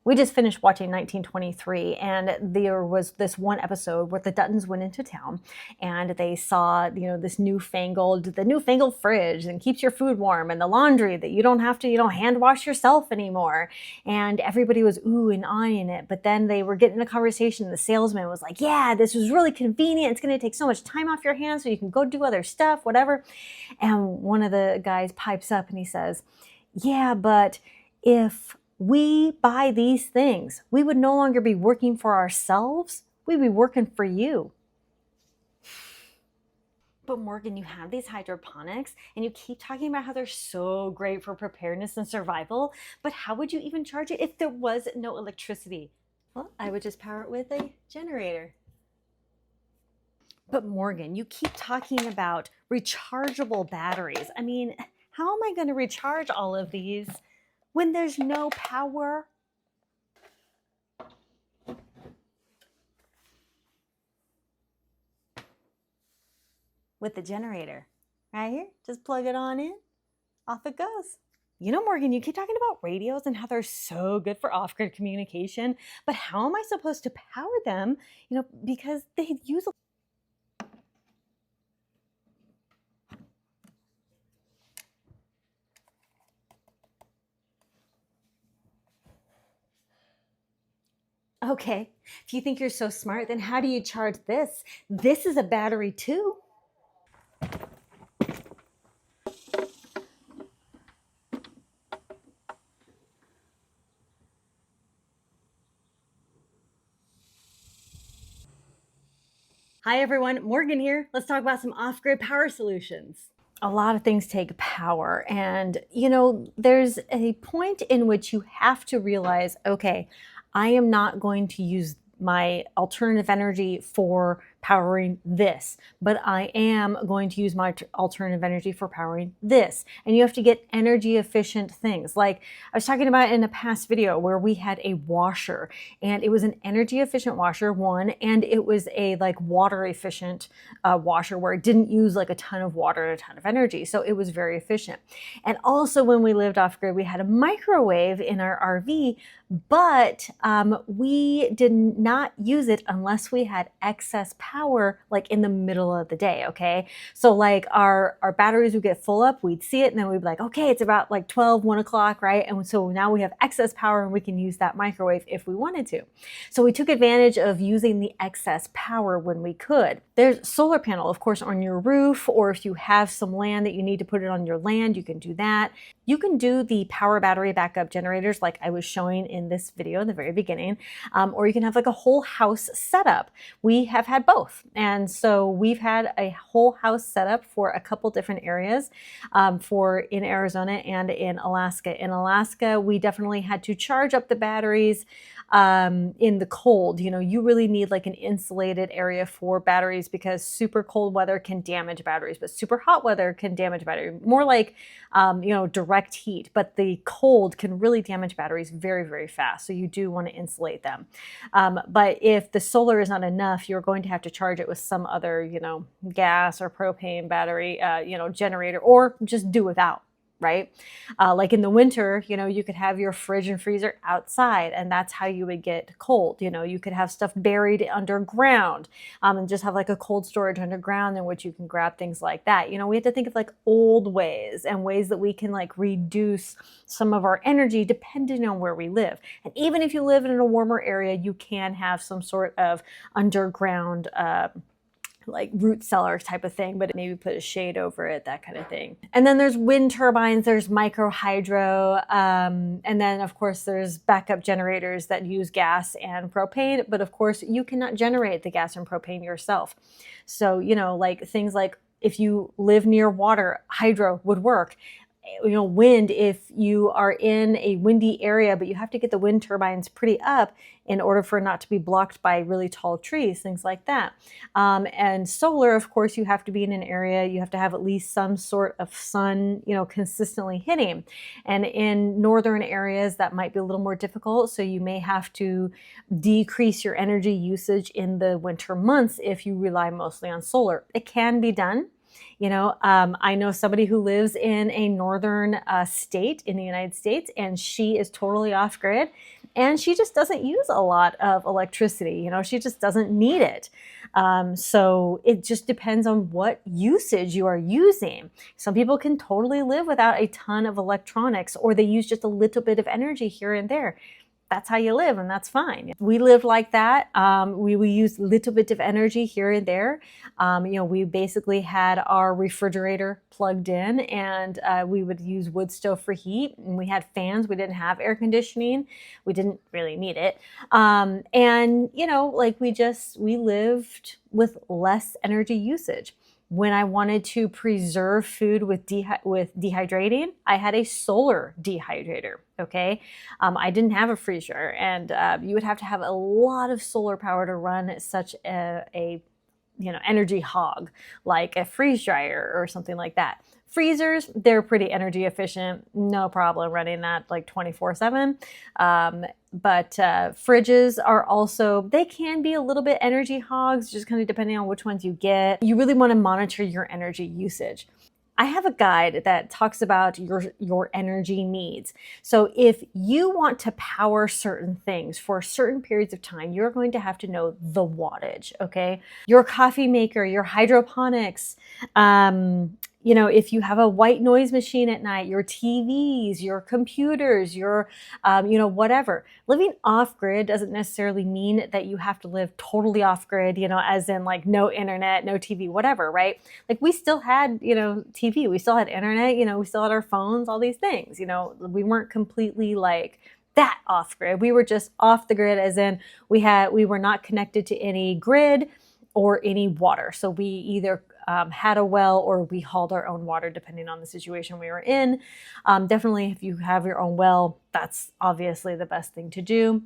We just finished watching 1923, and there was this one episode where the Duttons went into town and they saw, this the newfangled fridge and keeps your food warm, and the laundry that you don't have to, hand wash yourself anymore. And everybody was ooh and eyeing it. But then they were getting in a conversation. The salesman was like, yeah, this was really convenient. It's going to take so much time off your hands so you can go do other stuff, whatever. And one of the guys pipes up and he says, yeah, but if we buy these things, we would no longer be working for ourselves. We'd be working for you. But Morgan, you have these hydroponics and you keep talking about how they're so great for preparedness and survival, but how would you even charge it if there was no electricity? Well, I would just power it with a generator. But Morgan, you keep talking about rechargeable batteries. I mean, how am I going to recharge all of these when there's no power? With the generator, right here, just plug it on in, off it goes. Morgan, you keep talking about radios and how they're so good for off-grid communication, but how am I supposed to power them? Because they use a Okay, if you think you're so smart, then how do you charge this? This is a battery too. Hi everyone, Morgan here. Let's talk about some off-grid power solutions. A lot of things take power, and there's a point in which you have to realize, okay, I am not going to use my alternative energy for powering this, but I am going to use my alternative energy for powering this. And you have to get energy efficient things. Like I was talking about in a past video where we had a washer, and it was an energy efficient washer, one, and it was a water efficient washer where it didn't use a ton of water and a ton of energy. So it was very efficient. And also when we lived off grid, we had a microwave in our RV, but we did not use it unless we had excess power in the middle of the day. Okay, so our batteries would get full up, we'd see it, and then we'd be like, okay, it's about 12, 1 o'clock, right? And so now we have excess power and we can use that microwave if we wanted to. So we took advantage of using the excess power when we could. There's solar panel, of course, on your roof, or if you have some land that you need to put it on your land, you can do that. You can do the power battery backup generators like I was showing in this video in the very beginning, or you can have a whole house setup. We have had both. And so we've had a whole house setup for a couple different areas for in Arizona and in Alaska. In Alaska, we definitely had to charge up the batteries in the cold. You really need an insulated area for batteries because super cold weather can damage batteries, but super hot weather can damage batteries. More direct heat, but the cold can really damage batteries very, very fast. So you do want to insulate them. But if the solar is not enough, you're going to have to charge it with some other, gas or propane battery, generator, or just do without. Right? Like in the winter, you could have your fridge and freezer outside, and that's how you would get cold. You could have stuff buried underground and just have a cold storage underground in which you can grab things like that. We have to think of old ways and ways that we can reduce some of our energy depending on where we live. And even if you live in a warmer area, you can have some sort of underground root cellar type of thing, but maybe put a shade over it, that kind of thing. And then there's wind turbines, there's micro hydro, and then of course there's backup generators that use gas and propane, but of course you cannot generate the gas and propane yourself. So, things like if you live near water, hydro would work. Wind, if you are in a windy area, but you have to get the wind turbines pretty up in order for it not to be blocked by really tall trees, things like that. And solar, of course, you have to be in an area, you have to have at least some sort of sun, consistently hitting. And in northern areas, that might be a little more difficult. So you may have to decrease your energy usage in the winter months if you rely mostly on solar. It can be done. I know somebody who lives in a northern state in the United States, and she is totally off grid. and she just doesn't use a lot of electricity. You know, she just doesn't need it. So it just depends on what usage you are using. Some people can totally live without a ton of electronics, or they use just a little bit of energy here and there. That's how you live, and that's fine. We live like that. We use a little bit of energy here and there. You know, we basically had our refrigerator plugged in, and we would use wood stove for heat, and we had fans. We didn't have air conditioning. We didn't really need it. And, you know, like we lived with less energy usage. When I wanted to preserve food with dehydrating, I had a solar dehydrator, okay? I didn't have a freezer, and you would have to have a lot of solar power to run such a energy hog, like a freeze dryer or something like that. Freezers, they're pretty energy efficient, no problem running that like 24/7. But fridges are also, they can be a little bit energy hogs, just kind of depending on which ones you get. You really want to monitor your energy usage. I have a guide that talks about your energy needs. So if you want to power certain things for certain periods of time, you're going to have to know the wattage, okay? Your coffee maker, your hydroponics, you know, if you have a white noise machine at night, your TVs, your computers, your, you know, whatever. Living off grid doesn't necessarily mean that you have to live totally off grid, you know, as in like no internet, no TV, whatever, right? Like we still had, you know, TV, we still had internet, you know, we still had our phones, all these things, you know, we weren't completely like that off grid. We were just off the grid, as in we were not connected to any grid or any water. So we either had a well or we hauled our own water, depending on the situation we were in. Definitely, if you have your own well, that's obviously the best thing to do.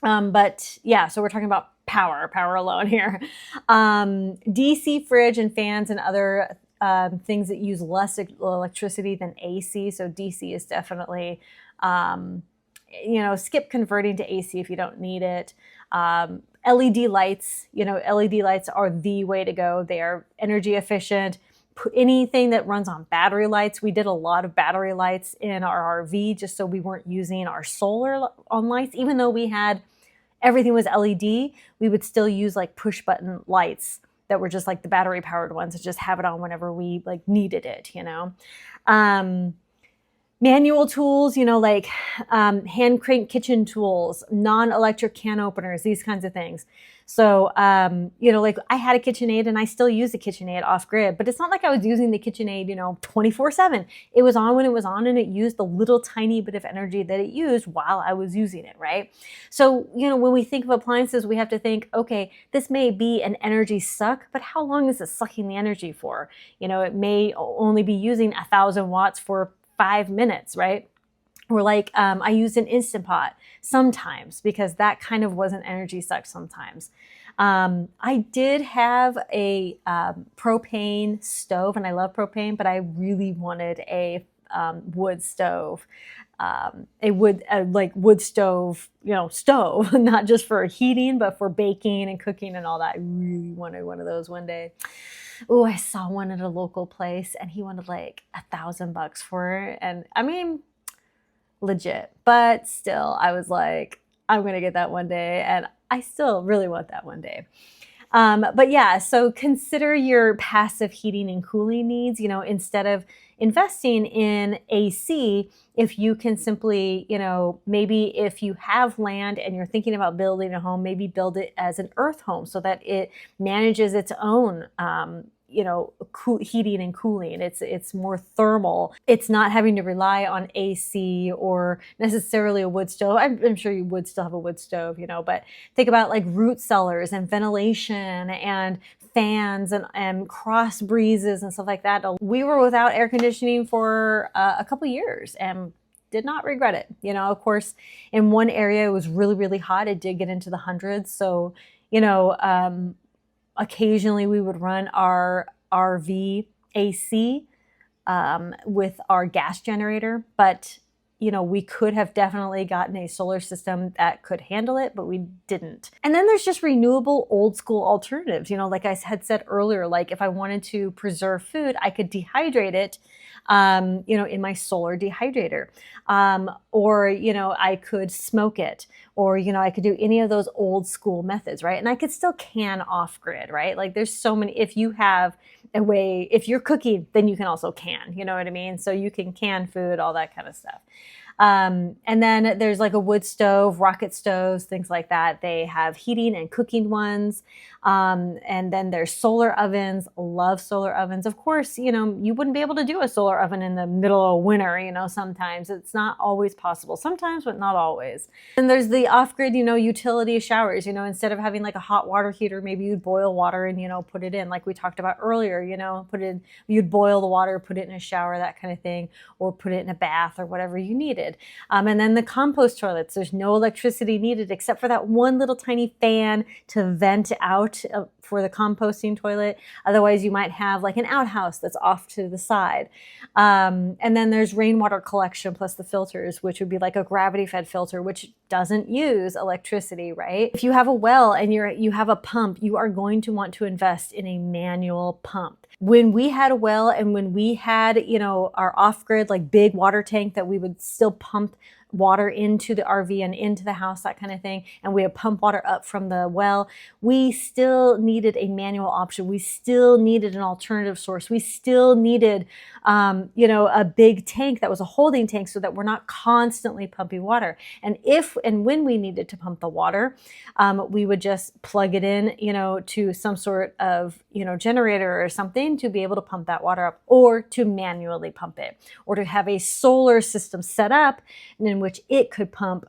But yeah, so we're talking about power alone here. DC fridge and fans and other things that use less electricity than AC. So DC is definitely, you know, skip converting to AC if you don't need it. LED lights, you know, LED lights are the way to go. They are energy efficient. Anything that runs on battery lights, we did a lot of battery lights in our RV just so we weren't using our solar on lights. Even though we had, everything was LED, we would still use like push button lights that were just like the battery powered ones to just have it on whenever we like needed it, you know. Manual tools, you know, like hand crank kitchen tools, non-electric can openers, these kinds of things. So, you know, like I had a KitchenAid and I still use the KitchenAid off grid, but it's not like I was using the KitchenAid, you know, 24/7. It was on when it was on, and it used the little tiny bit of energy that it used while I was using it, right? So, you know, when we think of appliances, we have to think, okay, this may be an energy suck, but how long is it sucking the energy for? You know, it may only be using 1,000 watts for 5 minutes, right? Or like I used an Instant Pot sometimes because that kind of was an energy suck sometimes. I did have a propane stove, and I love propane, but I really wanted a wood stove. Like wood stove, you know, stove, not just for heating, but for baking and cooking and all that. I really wanted one of those one day. Oh, I saw one at a local place and he wanted like $1,000 for it. And I mean, legit, but still I was like, I'm going to get that one day. And I still really want that one day. But yeah, so consider your passive heating and cooling needs, you know, instead of investing in AC, if you can simply, you know, maybe if you have land and you're thinking about building a home, maybe build it as an earth home so that it manages its own, you know, heating and cooling. It's more thermal. It's not having to rely on AC or necessarily a wood stove. I'm sure you would still have a wood stove, you know, but think about like root cellars and ventilation and fans and cross breezes and stuff like that. We were without air conditioning for a couple years and did not regret it. You know, of course, in one area it was really, really hot. It did get into the hundreds. So, you know, occasionally we would run our RV AC with our gas generator, but you know, we could have definitely gotten a solar system that could handle it, but we didn't. And then there's just renewable old school alternatives. You know, like I had said earlier, like if I wanted to preserve food, I could dehydrate it in my solar dehydrator. Or, I could smoke it, or, I could do any of those old school methods, right? And I could still can off grid, right? Like there's so many, if you have a way, if you're cooking, then you can also can, you know what I mean? So you can can food, all that kind of stuff. And then there's like a wood stove, rocket stoves, things like that. They have heating and cooking ones. And then there's solar ovens. Love solar ovens. Of course, you wouldn't be able to do a solar oven in the middle of winter, sometimes. It's not always possible. Sometimes, but not always. And there's the off-grid, utility showers. Instead of having like a hot water heater, maybe you'd boil water and, put it in like we talked about earlier, you'd boil the water, put it in a shower, that kind of thing, or put it in a bath or whatever you needed. And then the compost toilets, there's no electricity needed except for that one little tiny fan to vent out for the composting toilet. Otherwise, you might have like an outhouse that's off to the side. And then there's rainwater collection plus the filters, which would be like a gravity-fed filter, which doesn't use electricity, right? If you have a well and you have a pump, you are going to want to invest in a manual pump. When we had a well and when we had, our off-grid, like big water tank that we would still pump water into the RV and into the house, that kind of thing, and we would pump water up from the well, we still needed a manual option. We still needed an alternative source. We still needed, a big tank that was a holding tank so that we're not constantly pumping water. And if and when we needed to pump the water, we would just plug it in, to some sort of, generator or something to be able to pump that water up, or to manually pump it, or to have a solar system set up in which it could pump,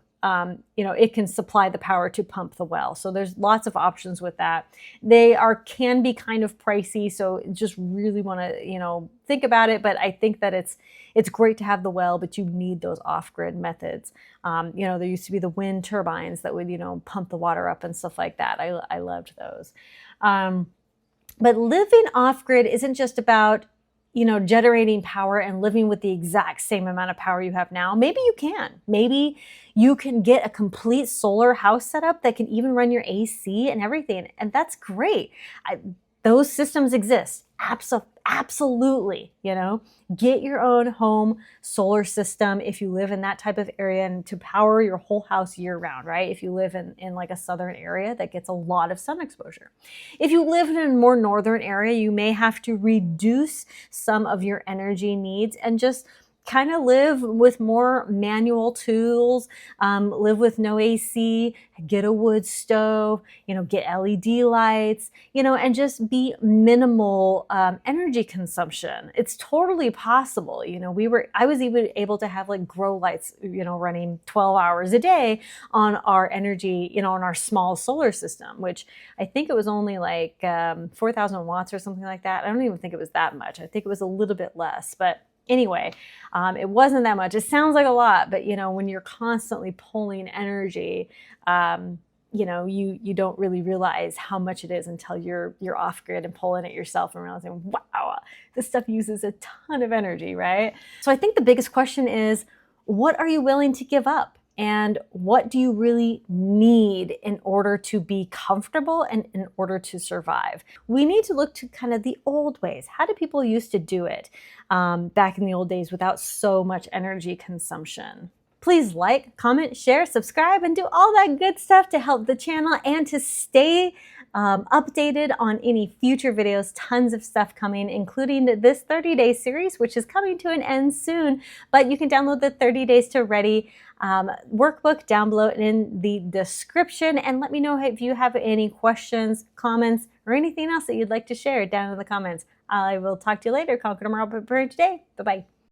it can supply the power to pump the well. So there's lots of options with that. They can be kind of pricey, so just really want to, think about it. But I think that it's great to have the well, but you need those off-grid methods. There used to be the wind turbines that would, pump the water up and stuff like that. I loved those. But living off-grid isn't just about generating power and living with the exact same amount of power you have now. Maybe you can. Maybe you can get a complete solar house setup that can even run your AC and everything. And that's great. Those systems exist. Absolutely. Get your own home solar system if you live in that type of area, and to power your whole house year round, right? If you live in like a southern area that gets a lot of sun exposure. If you live in a more northern area, you may have to reduce some of your energy needs and just kind of live with more manual tools, live with no AC, get a wood stove, get LED lights, and just be minimal energy consumption. It's totally possible. I was even able to have like grow lights, running 12 hours a day on our energy, on our small solar system, which I think it was only like 4,000 watts or something like that. I don't even think it was that much. I think it was a little bit less, but anyway, it wasn't that much. It sounds like a lot, but when you're constantly pulling energy, you don't really realize how much it is until you're off grid and pulling it yourself and realizing, wow, this stuff uses a ton of energy, right? So I think the biggest question is, what are you willing to give up? And what do you really need in order to be comfortable and in order to survive? We need to look to kind of the old ways. How did people used to do it back in the old days without so much energy consumption? Please like, comment, share, subscribe, and do all that good stuff to help the channel and to stay updated on any future videos. Tons of stuff coming, including this 30-day series, which is coming to an end soon. But you can download the 30 Days to Ready workbook down below in the description. And let me know if you have any questions, comments, or anything else that you'd like to share down in the comments. I will talk to you later. Conquer tomorrow, prepare today. Bye-bye.